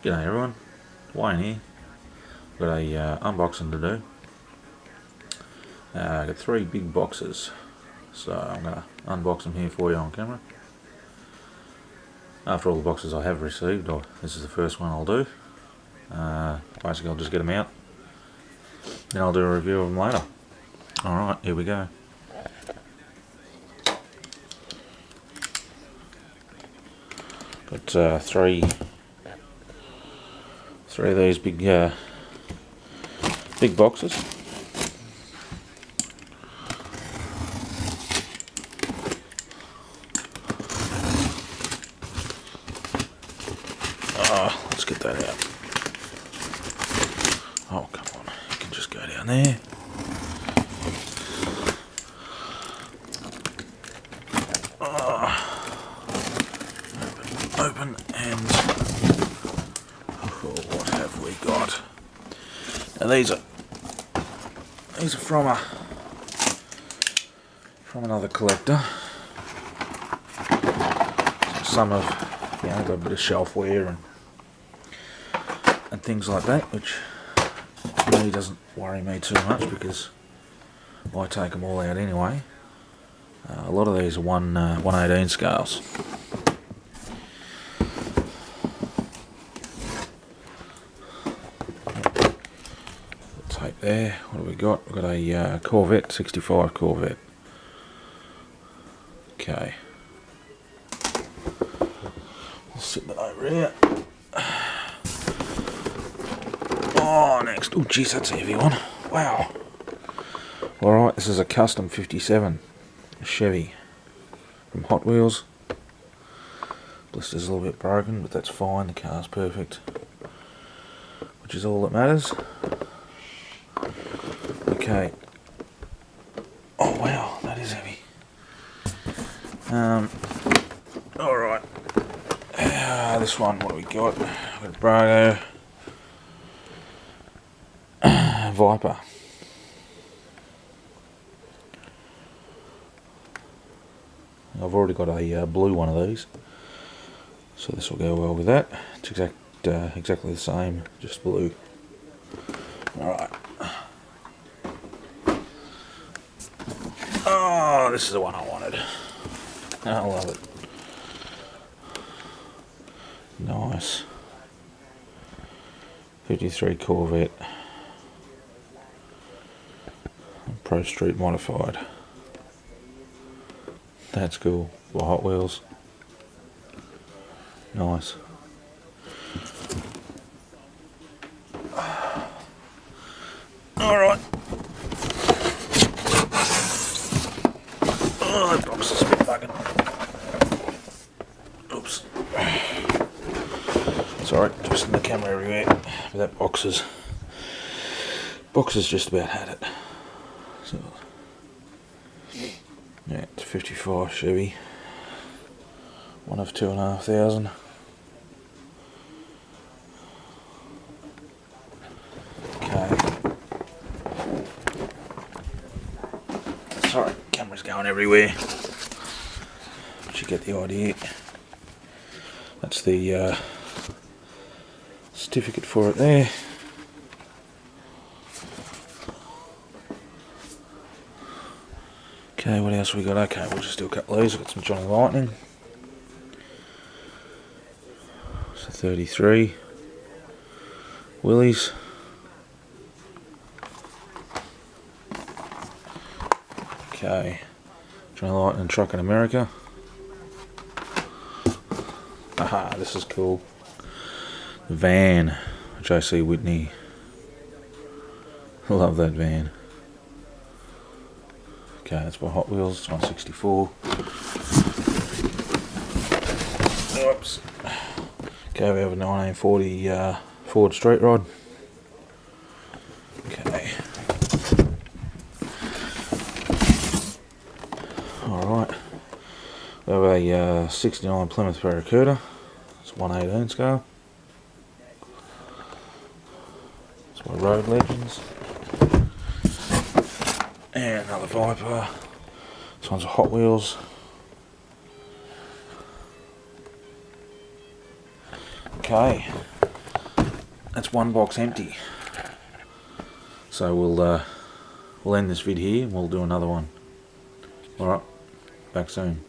G'day everyone, Wayne here. Got a unboxing to do. I got 3 big boxes, so I'm going to unbox them here for you on camera. After all the boxes I have received, this is the first one I'll do. Basically I'll just get them out, then I'll do a review of them later. Alright, here we go. Got three of these big boxes. Let's get that out. Oh, come on, you can just go down there. Open and what have we got? Now these are from another collector. Some have got a bit of shelfware and things like that, which really doesn't worry me too much because I take them all out anyway. A lot of these are 1/18 scales. Tape there. What have we got? We've got a Corvette, 65 Corvette. Okay. I'll sit that over here. Oh, next. Oh, jeez, that's a heavy one. Wow. Alright, this is a custom 57 Chevy from Hot Wheels. Blister's a little bit broken, but that's fine. The car's perfect, which is all that matters. Okay. Oh wow, that is heavy. Alright. This one, what do we got? We've got a Brago Viper. I've already got a blue one of these, so this will go well with that. It's exactly the same, just blue. Alright. Oh, this is the one I wanted. I love it. Nice. 53 Corvette. Pro Street modified. That's cool. For Hot Wheels. Nice. Alright. Oh, that box is a bit bugging. Oops. Sorry, twisting the camera everywhere. But that box has just about had it. So, yeah, it's 55 Chevy. One of 2,500. Okay. Sorry, camera's going everywhere. But you get the idea. That's the certificate for it there. Okay, what else we got? Okay, we'll just do a couple of these. We've got some Johnny Lightning. So 33. Willys. Okay. Johnny Lightning Truck in America. Aha, this is cool. The van. J.C. Whitney. I love that van. Okay, that's by Hot Wheels, it's 164. Oops. Okay, we have a 1940 Ford Street Rod. Okay. Alright. We have a 69 Plymouth Barracuda. It's 1/18 scale. It's by Road Legends. And another Viper. This one's a Hot Wheels. Okay. that's one box empty. So we'll end this vid here and we'll do another one. Alright, back soon.